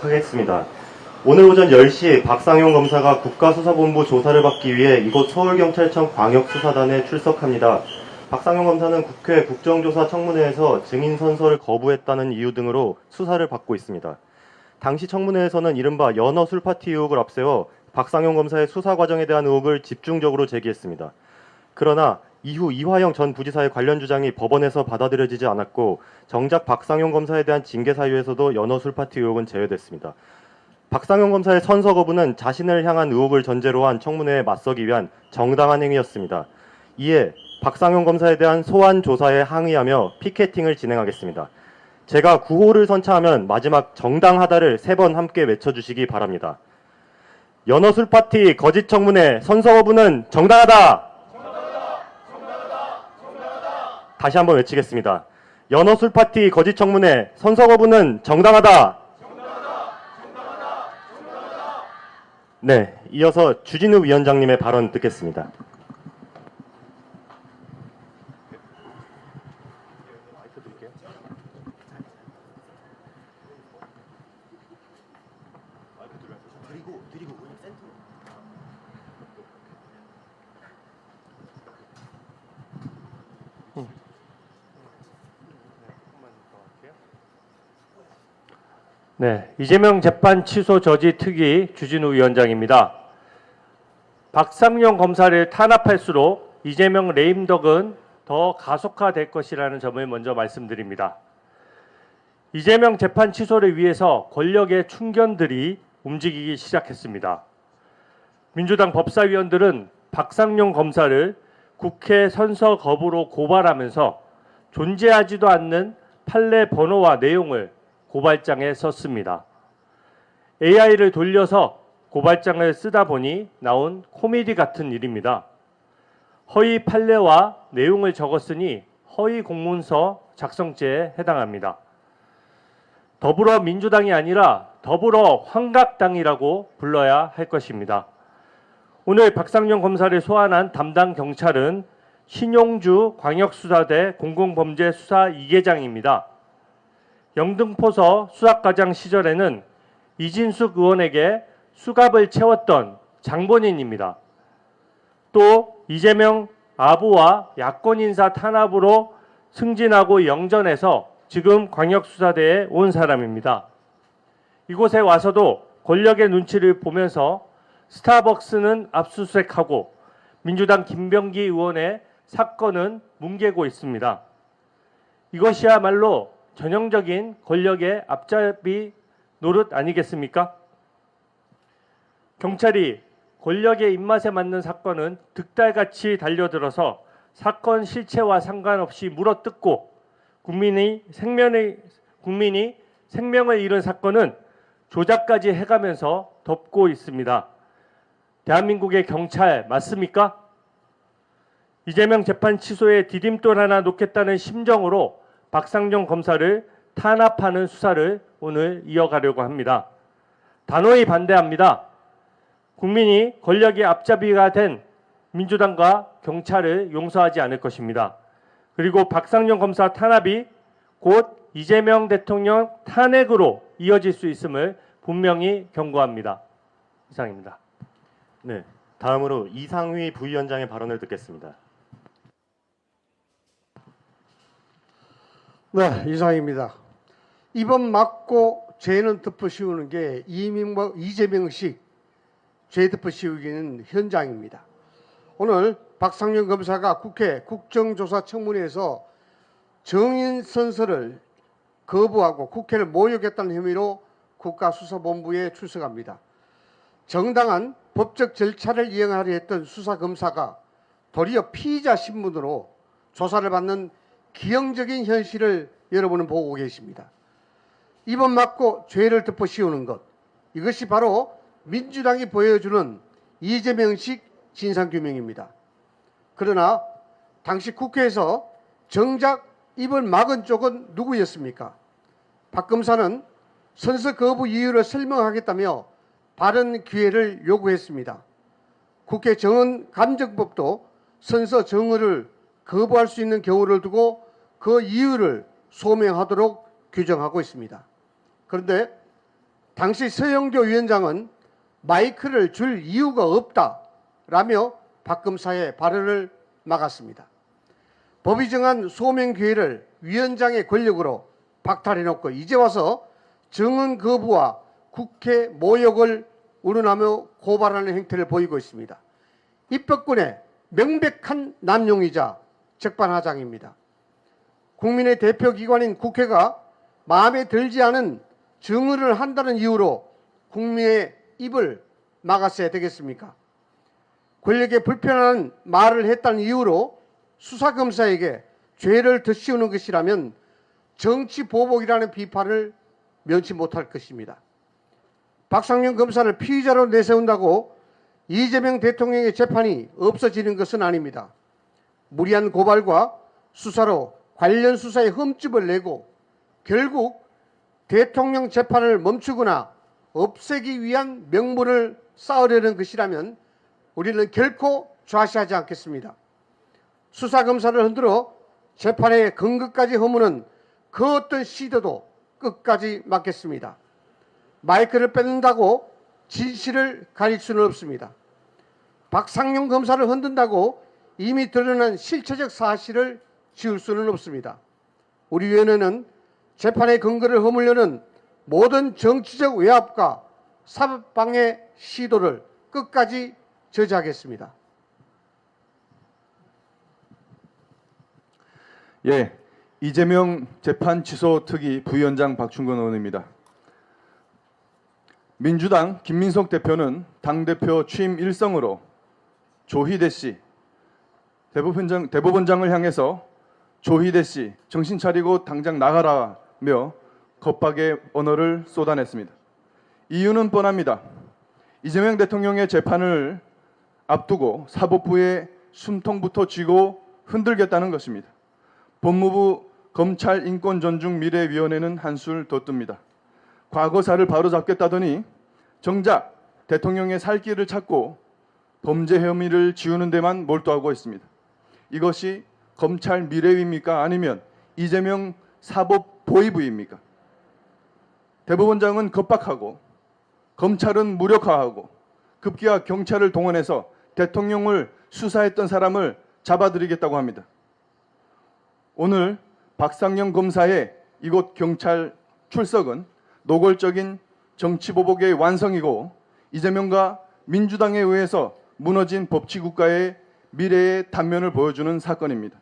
시작하겠습니다. 오늘 오전 10시 박상용 검사가 국가수사본부 조사를 받기 위해 이곳 서울경찰청 광역수사단에 출석합니다. 박상용 검사는 국회 국정조사 청문회에서 증인 선서를 거부했다는 이유 등으로 수사를 받고 있습니다. 당시 청문회에서는 이른바 연어 술파티 의혹을 앞세워 박상용 검사의 수사 과정에 대한 의혹을 집중적으로 제기했습니다. 그러나 이후 이화영 전 부지사의 관련 주장이 법원에서 받아들여지지 않았고 정작 박상용 검사에 대한 징계 사유에서도 연어 술파티 의혹은 제외됐습니다. 박상용 검사의 선서 거부는 자신을 향한 의혹을 전제로 한 청문회에 맞서기 위한 정당한 행위였습니다. 이에 박상용 검사에 대한 소환 조사에 항의하며 피켓팅을 진행하겠습니다. 제가 구호를 선차하면 마지막 정당하다를 3번 함께 외쳐주시기 바랍니다. 연어 술파티 거짓 청문회 선서 거부는 정당하다! 다시 한번 외치겠습니다. 연어 술파티 거짓 청문회 선서 거부는 정당하다. 네, 이어서 주진우 위원장님의 발언 듣겠습니다. 네, 이재명 재판 취소 저지 특위 주진우 위원장입니다. 박상용 검사를 탄압할수록 이재명 레임덕은 더 가속화될 것이라는 점을 먼저 말씀드립니다. 이재명 재판 취소를 위해서 권력의 충견들이 움직이기 시작했습니다. 민주당 법사위원들은 박상용 검사를 국회 선서 거부로 고발하면서 존재하지도 않는 판례 번호와 내용을 고발장에 썼습니다. AI를 돌려서 고발장을 쓰다 보니 나온 코미디 같은 일입니다. 허위 판례와 내용을 적었으니 허위 공문서 작성죄에 해당합니다. 더불어민주당이 아니라 더불어 환각당이라고 불러야 할 것입니다. 오늘 박상용 검사를 소환한 담당 경찰은 신용주 광역수사대 공공범죄수사 2계장입니다. 영등포서 수사과장 시절에는 이진숙 의원에게 수갑을 채웠던 장본인입니다. 또 이재명 아부와 야권 인사 탄압으로 승진하고 영전해서 지금 광역수사대에 온 사람입니다. 이곳에 와서도 권력의 눈치를 보면서 스타벅스는 압수수색하고 민주당 김병기 의원의 사건은 뭉개고 있습니다. 이것이야말로 전형적인 권력의 앞잡이 노릇 아니겠습니까? 경찰이 권력의 입맛에 맞는 사건은 득달같이 달려들어서 사건 실체와 상관없이 물어뜯고 국민이 생명을 잃은 사건은 조작까지 해가면서 덮고 있습니다. 대한민국의 경찰 맞습니까? 이재명 재판 취소에 디딤돌 하나 놓겠다는 심정으로 박상용 검사를 탄압하는 수사를 오늘 이어가려고 합니다. 단호히 반대합니다. 국민이 권력의 앞잡이가 된 민주당과 경찰을 용서하지 않을 것입니다. 그리고 박상용 검사 탄압이 곧 이재명 대통령 탄핵으로 이어질 수 있음을 분명히 경고합니다. 이상입니다. 네, 다음으로 이상휘 부위원장의 발언을 듣겠습니다. 네, 이상입니다. 이번 맞고 죄는 덮어씌우는 게 이재명식 죄 덮어씌우기는 현장입니다. 오늘 박상용 검사가 국회 국정조사 청문회에서 증인 선서를 거부하고 국회를 모욕했다는 혐의로 국가수사본부에 출석합니다. 정당한 법적 절차를 이행하려 했던 수사검사가 도리어 피의자 신분으로 조사를 받는 기형적인 현실을 여러분은 보고 계십니다. 이번 맞고 죄를 덮어씌우는 것, 이것이 바로 민주당이 보여주는 이재명식 진상규명입니다. 그러나 당시 국회에서 정작 입을 막은 쪽은 누구였습니까? 박 검사는 선서 거부 이유를 설명하겠다며 발언 기회를 요구했습니다. 국회 정언감정법도 선서 정언을 거부할 수 있는 경우를 두고 그 이유를 소명하도록 규정하고 있습니다. 그런데 당시 서영교 위원장은 마이크를 줄 이유가 없다라며 박 검사의 발언을 막았습니다. 법이 정한 소명 기회를 위원장의 권력으로 박탈해놓고 이제 와서 증언 거부와 국회 모욕을 우려하며 고발하는 행태를 보이고 있습니다. 입법권의 명백한 남용이자 적반하장입니다. 국민의 대표기관인 국회가 마음에 들지 않은 증언을 한다는 이유로 국민의 입을 막았어야 되겠습니까? 권력에 불편한 말을 했다는 이유로 수사검사에게 죄를 더 씌우는 것이라면 정치 보복이라는 비판을 면치 못할 것입니다. 박상영 검사를 피의자로 내세운다고 이재명 대통령의 재판이 없어지는 것은 아닙니다. 무리한 고발과 수사로 관련 수사에 흠집을 내고 결국 대통령 재판을 멈추거나 없애기 위한 명분을 쌓으려는 것이라면 우리는 결코 좌시하지 않겠습니다. 수사검사를 흔들어 재판의 근거까지 허무는 그 어떤 시도도 끝까지 막겠습니다. 마이크를 뺏는다고 진실을 가릴 수는 없습니다. 박상용 검사를 흔든다고 이미 드러난 실체적 사실을 지울 수는 없습니다. 우리 위원회는 재판의 근거를 허물려는 모든 정치적 외압과 사법방해 시도를 끝까지 저지하겠습니다. 예, 이재명 재판 취소 특위 부위원장 박충근 의원입니다. 민주당 김민석 대표는 당대표 취임 일성으로 조희대 씨 대법원장을 향해서 조희대 씨 정신 차리고 당장 나가라며 겁박의 언어를 쏟아냈습니다. 이유는 뻔합니다. 이재명 대통령의 재판을 앞두고 사법부의 숨통부터 쥐고 흔들겠다는 것입니다. 법무부 검찰인권존중미래위원회는 한술 더 뜹니다. 과거사를 바로잡겠다더니 정작 대통령의 살 길을 찾고 범죄 혐의를 지우는 데만 몰두하고 있습니다. 이것이 검찰 미래위입니까? 아니면 이재명 사법 보위부입니까? 대법원장은 겁박하고 검찰은 무력화하고 급기야 경찰을 동원해서 대통령을 수사했던 사람을 잡아들이겠다고 합니다. 오늘 박상영 검사의 이곳 경찰 출석은 노골적인 정치보복의 완성이고 이재명과 민주당에 의해서 무너진 법치국가의 미래의 단면을 보여주는 사건입니다.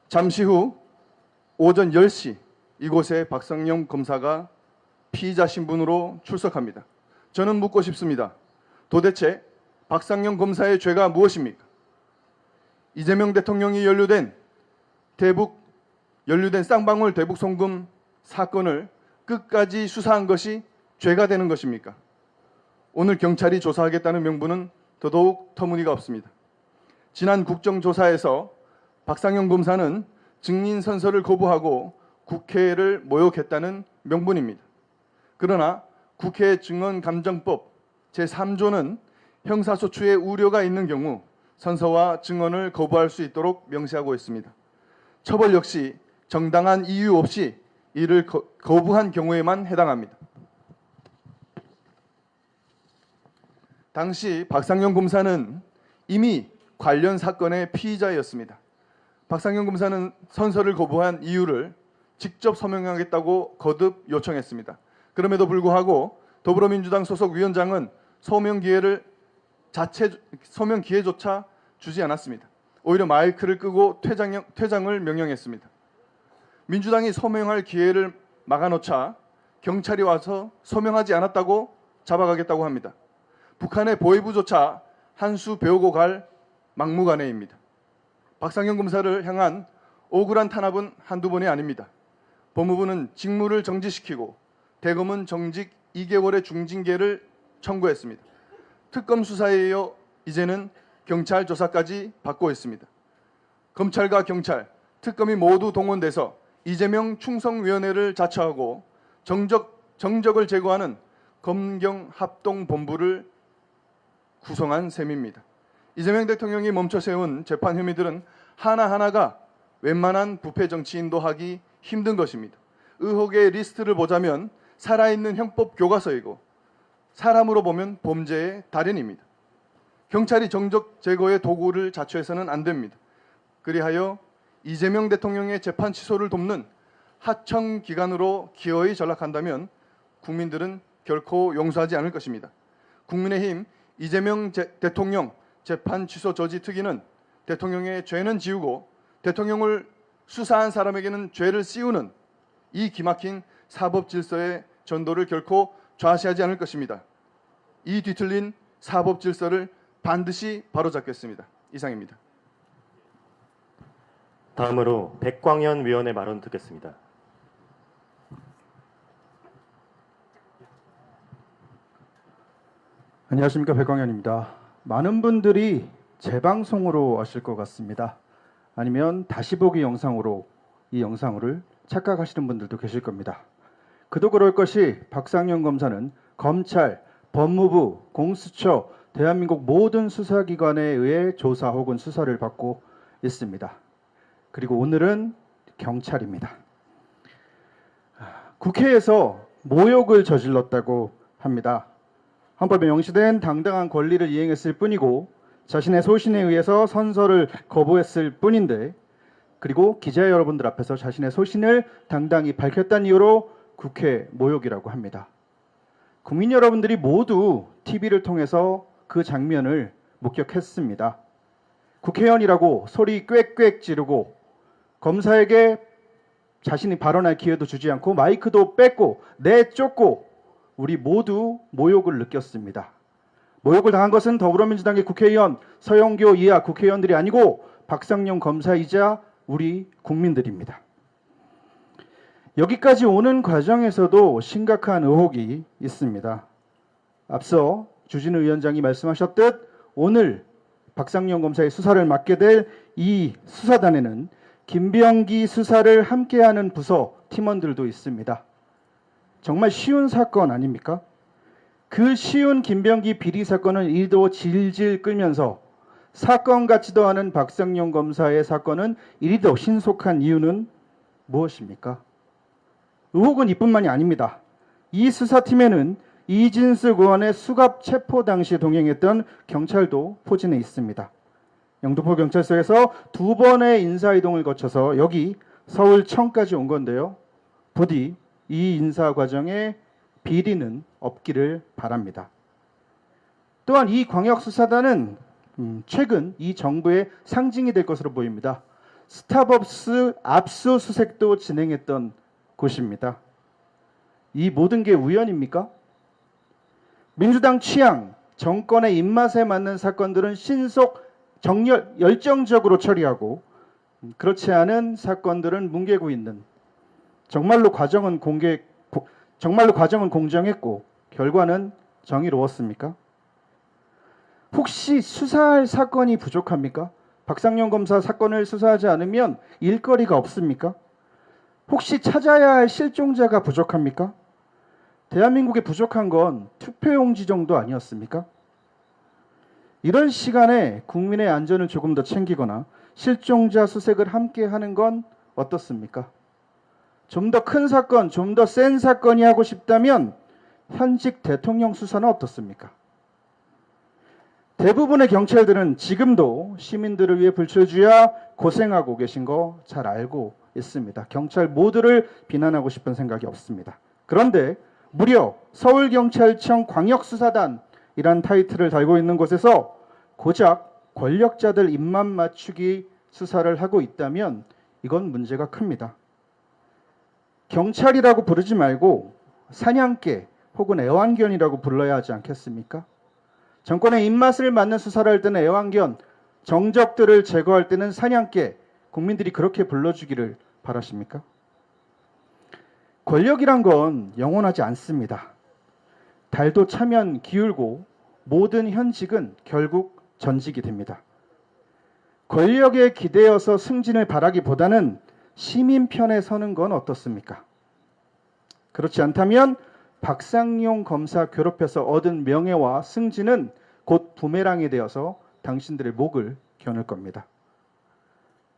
잠시 후 오전 10시 이곳에 박상영 검사가 피의자 신분으로 출석합니다. 저는 묻고 싶습니다. 도대체 박상영 검사의 죄가 무엇입니까? 이재명 대통령이 연루된 쌍방울 대북 송금 사건을 끝까지 수사한 것이 죄가 되는 것입니까? 오늘 경찰이 조사하겠다는 명분은 더더욱 터무니가 없습니다. 지난 국정조사에서 박상영 검사는 증인 선서를 거부하고 국회를 모욕했다는 명분입니다. 그러나 국회 증언감정법 제3조는 형사소추의 우려가 있는 경우 선서와 증언을 거부할 수 있도록 명시하고 있습니다. 처벌 역시 정당한 이유 없이 이를 거부한 경우에만 해당합니다. 당시 박상영 검사는 이미 관련 사건의 피의자였습니다. 박상영 검사는 선서를 거부한 이유를 직접 서명하겠다고 거듭 요청했습니다. 그럼에도 불구하고 더불어민주당 소속 위원장은 서명 기회조차 주지 않았습니다. 오히려 마이크를 끄고 퇴장을 명령했습니다. 민주당이 서명할 기회를 막아놓자 경찰이 와서 서명하지 않았다고 잡아가겠다고 합니다. 북한의 보위부조차 한 수 배우고 갈 막무가내입니다. 박상영 검사를 향한 억울한 탄압은 한두 번이 아닙니다. 법무부는 직무를 정지시키고 대검은 정직 2개월의 중징계를 청구했습니다. 특검 수사에 이어 이제는 경찰 조사까지 받고 있습니다. 검찰과 경찰, 특검이 모두 동원돼서 이재명 충성위원회를 자처하고 정적을 제거하는 검경합동본부를 구성한 셈입니다. 이재명 대통령이 멈춰 세운 재판 혐의들은 하나하나가 웬만한 부패 정치인도 하기 힘든 것입니다. 의혹의 리스트를 보자면 살아있는 형법 교과서이고 사람으로 보면 범죄의 달인입니다. 경찰이 정적 제거의 도구를 자처해서는 안 됩니다. 그리하여 이재명 대통령의 재판 취소를 돕는 하청 기관으로 기어이 전락한다면 국민들은 결코 용서하지 않을 것입니다. 국민의힘 이재명 대통령 재판 취소 저지 특위는 대통령의 죄는 지우고 대통령을 수사한 사람에게는 죄를 씌우는 이 기막힌 사법 질서의 전도를 결코 좌시하지 않을 것입니다. 이 뒤틀린 사법 질서를 반드시 바로잡겠습니다. 이상입니다. 다음으로 백광현 위원의 발언 듣겠습니다. 안녕하십니까, 백광현입니다. 많은 분들이 재방송으로 아실 것 같습니다. 아니면 다시 보기 영상으로 이 영상을 착각하시는 분들도 계실 겁니다. 그도 그럴 것이 박상현 검사는 검찰, 법무부, 공수처, 대한민국 모든 수사기관에 의해 조사 혹은 수사를 받고 있습니다. 그리고 오늘은 경찰입니다. 국회에서 모욕을 저질렀다고 합니다. 헌법에 명시된 당당한 권리를 이행했을 뿐이고 자신의 소신에 의해서 선서를 거부했을 뿐인데, 그리고 기자 여러분들 앞에서 자신의 소신을 당당히 밝혔다는 이유로 국회 모욕이라고 합니다. 국민 여러분들이 모두 TV를 통해서 그 장면을 목격했습니다. 국회의원이라고 소리 꽥꽥 지르고 검사에게 자신이 발언할 기회도 주지 않고 마이크도 뺏고 내쫓고 우리 모두 모욕을 느꼈습니다. 모욕을 당한 것은 더불어민주당의 국회의원 서영교 이하 국회의원들이 아니고 박상용 검사이자 우리 국민들입니다. 여기까지 오는 과정에서도 심각한 의혹이 있습니다. 앞서 주진우 위원장이 말씀하셨듯 오늘 박상용 검사의 수사를 맡게 될 이 수사단에는 김병기 수사를 함께하는 부서 팀원들도 있습니다. 정말 쉬운 사건 아닙니까? 그 쉬운 김병기 비리 사건을 이리도 질질 끌면서 사건 같지도 않은 박상용 검사의 사건은 이리도 신속한 이유는 무엇입니까? 의혹은 이뿐만이 아닙니다. 이 수사팀에는 이진숙 의원의 수갑 체포 당시 동행했던 경찰도 포진해 있습니다. 영등포 경찰서에서 2번의 인사이동을 거쳐서 여기 서울청까지 온 건데요. 부디 이 인사 과정에 비리는 없기를 바랍니다. 또한 이 광역수사단은 최근 이 정부의 상징이 될 것으로 보입니다. 스타벅스 압수수색도 진행했던 곳입니다. 이 모든 게 우연입니까? 민주당 취향, 정권의 입맛에 맞는 사건들은 신속, 열정적으로 처리하고 그렇지 않은 사건들은 뭉개고 있는, 정말로 과정은 공정했고 결과는 정의로웠습니까? 혹시 수사할 사건이 부족합니까? 박상용 검사 사건을 수사하지 않으면 일거리가 없습니까? 혹시 찾아야 할 실종자가 부족합니까? 대한민국에 부족한 건 투표용지 정도 아니었습니까? 이런 시간에 국민의 안전을 조금 더 챙기거나 실종자 수색을 함께 하는 건 어떻습니까? 좀 더 큰 사건, 좀 더 센 사건이 하고 싶다면 현직 대통령 수사는 어떻습니까? 대부분의 경찰들은 지금도 시민들을 위해 불철주야 고생하고 계신 거 잘 알고 있습니다. 경찰 모두를 비난하고 싶은 생각이 없습니다. 그런데 무려 서울경찰청 광역수사단이란 타이틀을 달고 있는 곳에서 고작 권력자들 입맛 맞추기 수사를 하고 있다면 이건 문제가 큽니다. 경찰이라고 부르지 말고 사냥개 혹은 애완견이라고 불러야 하지 않겠습니까? 정권의 입맛을 맞는 수사를 할 때는 애완견, 정적들을 제거할 때는 사냥개, 국민들이 그렇게 불러주기를 바라십니까? 권력이란 건 영원하지 않습니다. 달도 차면 기울고 모든 현직은 결국 전직이 됩니다. 권력에 기대어서 승진을 바라기보다는 시민 편에 서는 건 어떻습니까? 그렇지 않다면 박상용 검사 괴롭혀서 얻은 명예와 승진은 곧 부메랑이 되어서 당신들의 목을 겨눌 겁니다.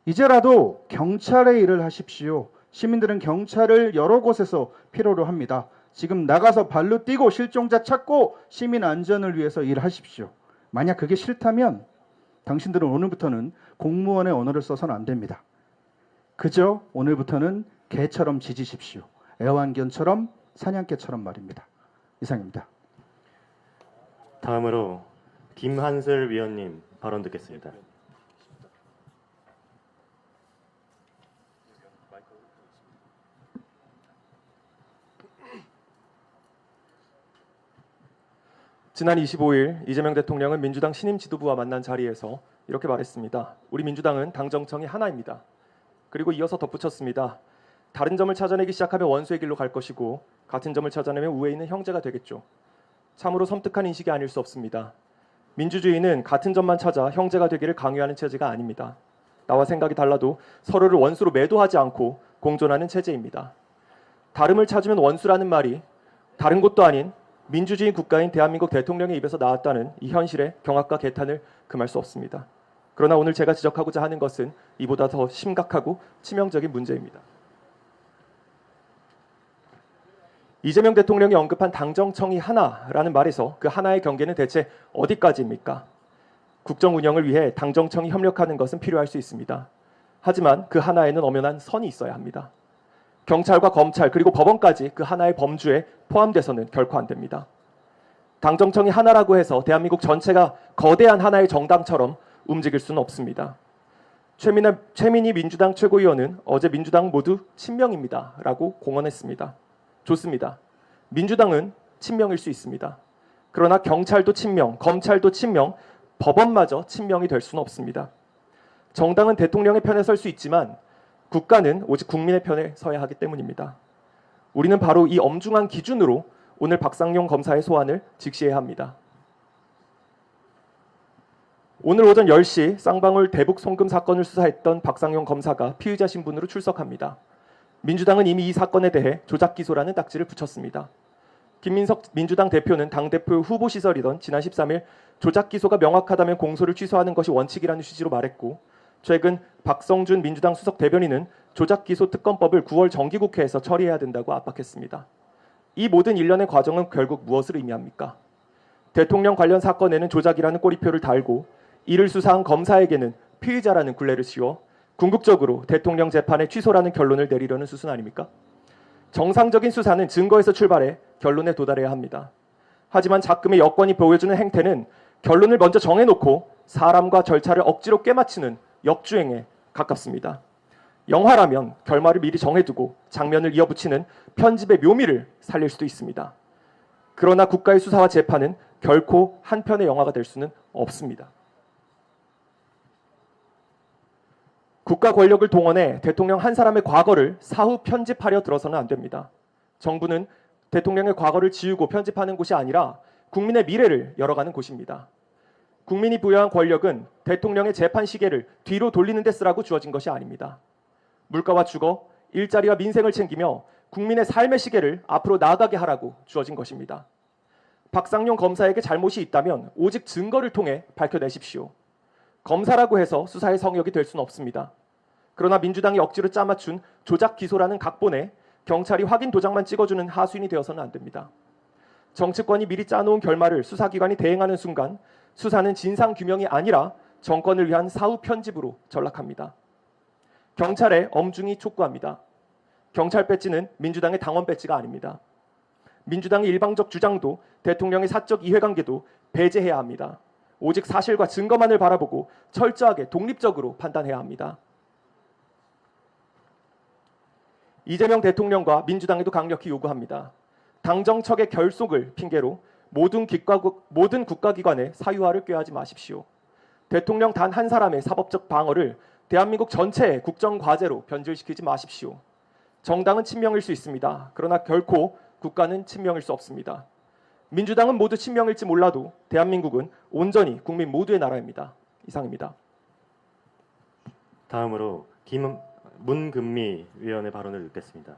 이제라도 경찰의 일을 하십시오. 시민들은 경찰을 여러 곳에서 필요로 합니다. 지금 나가서 발로 뛰고 실종자 찾고 시민 안전을 위해서 일하십시오. 만약 그게 싫다면 당신들은 오늘부터는 공무원의 언어를 써서는 안 됩니다. 그저 오늘부터는 개처럼 짖으십시오. 애완견처럼 사냥개처럼 말입니다. 이상입니다. 다음으로 김한슬 위원님 발언 듣겠습니다. 지난 25일 이재명 대통령은 민주당 신임 지도부와 만난 자리에서 이렇게 말했습니다. 우리 민주당은 당 정청이 하나입니다. 그리고 이어서 덧붙였습니다. 다른 점을 찾아내기 시작하면 원수의 길로 갈 것이고 같은 점을 찾아내면 우에 있는 형제가 되겠죠. 참으로 섬뜩한 인식이 아닐 수 없습니다. 민주주의는 같은 점만 찾아 형제가 되기를 강요하는 체제가 아닙니다. 나와 생각이 달라도 서로를 원수로 매도하지 않고 공존하는 체제입니다. 다름을 찾으면 원수라는 말이 다른 곳도 아닌 민주주의 국가인 대한민국 대통령의 입에서 나왔다는 이 현실에 경악과 개탄을 금할 수 없습니다. 그러나 오늘 제가 지적하고자 하는 것은 이보다 더 심각하고 치명적인 문제입니다. 이재명 대통령이 언급한 당정청이 하나라는 말에서 그 하나의 경계는 대체 어디까지입니까? 국정 운영을 위해 당정청이 협력하는 것은 필요할 수 있습니다. 하지만 그 하나에는 엄연한 선이 있어야 합니다. 경찰과 검찰 그리고 법원까지 그 하나의 범주에 포함돼서는 결코 안 됩니다. 당정청이 하나라고 해서 대한민국 전체가 거대한 하나의 정당처럼 움직일 수는 없습니다. 최민희 민주당 최고위원은 어제 민주당 모두 친명입니다 라고 공언했습니다. 좋습니다. 민주당은 친명일 수 있습니다. 그러나 경찰도 친명, 검찰도 친명, 법원마저 친명이 될 수는 없습니다. 정당은 대통령의 편에 설 수 있지만 국가는 오직 국민의 편에 서야 하기 때문입니다. 우리는 바로 이 엄중한 기준으로 오늘 박상용 검사의 소환을 직시해야 합니다. 오늘 오전 10시 쌍방울 대북 송금 사건을 수사했던 박상용 검사가 피의자 신분으로 출석합니다. 민주당은 이미 이 사건에 대해 조작 기소라는 딱지를 붙였습니다. 김민석 민주당 대표는 당대표 후보 시절이던 지난 13일 조작 기소가 명확하다면 공소를 취소하는 것이 원칙이라는 취지로 말했고, 최근 박성준 민주당 수석 대변인은 조작 기소 특검법을 9월 정기국회에서 처리해야 된다고 압박했습니다. 이 모든 일련의 과정은 결국 무엇을 의미합니까? 대통령 관련 사건에는 조작이라는 꼬리표를 달고 이를 수사한 검사에게는 피의자라는 굴레를 씌워 궁극적으로 대통령 재판의 취소라는 결론을 내리려는 수순 아닙니까? 정상적인 수사는 증거에서 출발해 결론에 도달해야 합니다. 하지만 작금의 여권이 보여주는 행태는 결론을 먼저 정해놓고 사람과 절차를 억지로 꿰맞추는 역주행에 가깝습니다. 영화라면 결말을 미리 정해두고 장면을 이어붙이는 편집의 묘미를 살릴 수도 있습니다. 그러나 국가의 수사와 재판은 결코 한 편의 영화가 될 수는 없습니다. 국가 권력을 동원해 대통령 한 사람의 과거를 사후 편집하려 들어서는 안 됩니다. 정부는 대통령의 과거를 지우고 편집하는 곳이 아니라 국민의 미래를 열어가는 곳입니다. 국민이 부여한 권력은 대통령의 재판 시계를 뒤로 돌리는 데 쓰라고 주어진 것이 아닙니다. 물가와 주거, 일자리와 민생을 챙기며 국민의 삶의 시계를 앞으로 나아가게 하라고 주어진 것입니다. 박상용 검사에게 잘못이 있다면 오직 증거를 통해 밝혀내십시오. 검사라고 해서 수사의 성역이 될 수는 없습니다. 그러나 민주당이 억지로 짜맞춘 조작 기소라는 각본에 경찰이 확인 도장만 찍어주는 하수인이 되어서는 안 됩니다. 정치권이 미리 짜놓은 결말을 수사기관이 대행하는 순간 수사는 진상규명이 아니라 정권을 위한 사후 편집으로 전락합니다. 경찰에 엄중히 촉구합니다. 경찰 배지는 민주당의 당원 배지가 아닙니다. 민주당의 일방적 주장도 대통령의 사적 이해관계도 배제해야 합니다. 오직 사실과 증거만을 바라보고 철저하게 독립적으로 판단해야 합니다. 이재명 대통령과 민주당에도 강력히 요구합니다. 당정척의 결속을 핑계로 모든 국가기관의 사유화를 꾀하지 마십시오. 대통령 단 한 사람의 사법적 방어를 대한민국 전체의 국정과제로 변질시키지 마십시오. 정당은 친명일 수 있습니다. 그러나 결코 국가는 친명일 수 없습니다. 민주당은 모두 친명일지 몰라도 대한민국은 온전히 국민 모두의 나라입니다. 이상입니다. 다음으로 문금미 위원의 발언을 듣겠습니다.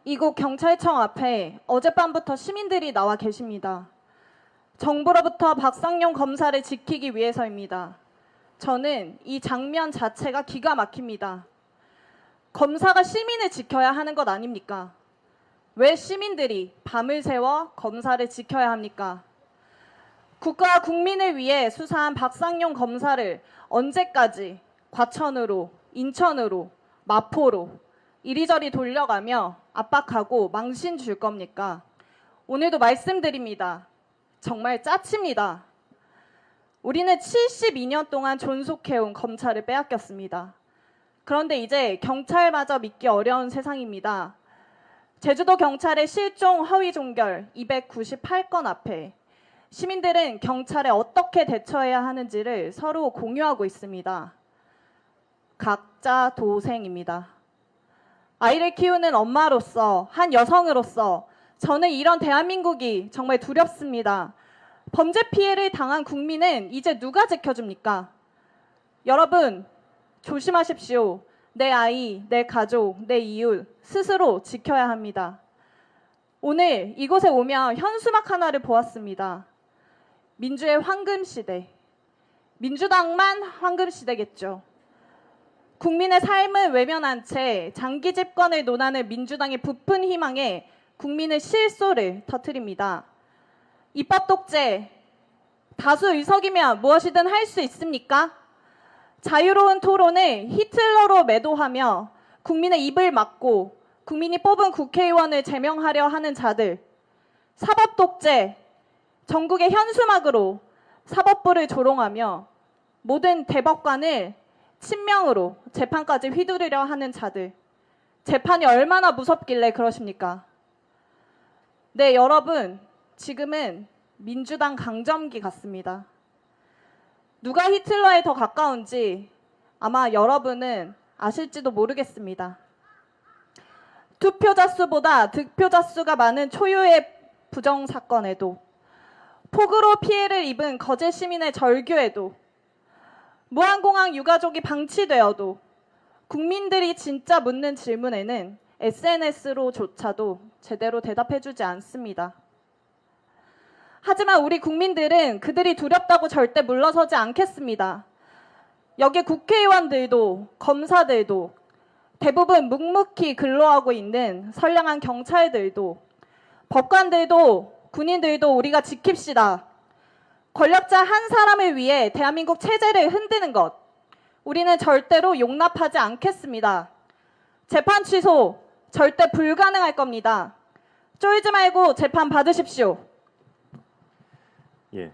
이곳 경찰청 앞에 어젯밤부터 시민들이 나와 계십니다. 정부로부터 박상용 검사를 지키기 위해서입니다. 저는 이 장면 자체가 기가 막힙니다. 검사가 시민을 지켜야 하는 것 아닙니까? 왜 시민들이 밤을 새워 검사를 지켜야 합니까? 국가와 국민을 위해 수사한 박상용 검사를 언제까지 과천으로, 인천으로, 마포로 이리저리 돌려가며 압박하고 망신 줄 겁니까? 오늘도 말씀드립니다. 정말 짜칩니다. 우리는 72년 동안 존속해온 검찰을 빼앗겼습니다. 그런데 이제 경찰마저 믿기 어려운 세상입니다. 제주도 경찰의 실종 허위 종결 298건 앞에 시민들은 경찰에 어떻게 대처해야 하는지를 서로 공유하고 있습니다. 각자 도생입니다. 아이를 키우는 엄마로서, 한 여성으로서 저는 이런 대한민국이 정말 두렵습니다. 범죄 피해를 당한 국민은 이제 누가 지켜줍니까? 여러분, 조심하십시오. 내 아이, 내 가족, 내 이웃 스스로 지켜야 합니다. 오늘 이곳에 오면 현수막 하나를 보았습니다. 민주의 황금시대. 민주당만 황금시대겠죠. 국민의 삶을 외면한 채 장기 집권을 논하는 민주당의 부푼 희망에 국민의 실소를 터뜨립니다. 입법 독재, 다수 의석이면 무엇이든 할 수 있습니까? 자유로운 토론을 히틀러로 매도하며 국민의 입을 막고 국민이 뽑은 국회의원을 제명하려 하는 자들, 사법 독재, 전국의 현수막으로 사법부를 조롱하며 모든 대법관을 친명으로 재판까지 휘두르려 하는 자들, 재판이 얼마나 무섭길래 그러십니까? 네, 여러분, 지금은 민주당 강점기 같습니다. 누가 히틀러에 더 가까운지 아마 여러분은 아실지도 모르겠습니다. 투표자 수보다 득표자 수가 많은 초유의 부정사건에도, 폭우로 피해를 입은 거제 시민의 절규에도, 무한공항 유가족이 방치되어도 국민들이 진짜 묻는 질문에는 SNS로조차도 제대로 대답해주지 않습니다. 하지만 우리 국민들은 그들이 두렵다고 절대 물러서지 않겠습니다. 여기 국회의원들도 검사들도 대부분 묵묵히 근로하고 있는 선량한 경찰들도 법관들도 군인들도 우리가 지킵시다. 권력자 한 사람을 위해 대한민국 체제를 흔드는 것, 우리는 절대로 용납하지 않겠습니다. 재판 취소 절대 불가능할 겁니다. 쫄지 말고 재판 받으십시오. 예.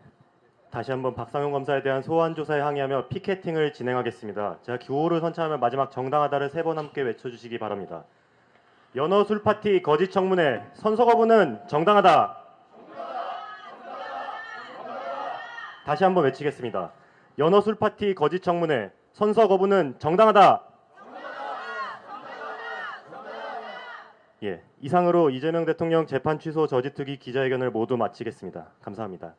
다시 한번 박상용 검사에 대한 소환 조사에 항의하며 피켓팅을 진행하겠습니다. 제가 구호를 선창하면 마지막 정당하다를 3번 함께 외쳐주시기 바랍니다. 연어 술 파티 거짓 청문회 선서 거부는 정당하다. 다시 한번 외치겠습니다. 연어 술 파티 거짓 청문회 선서 거부는 정당하다. 예, 이상으로 이재명 대통령 재판 취소 저지 투기 기자회견을 모두 마치겠습니다. 감사합니다.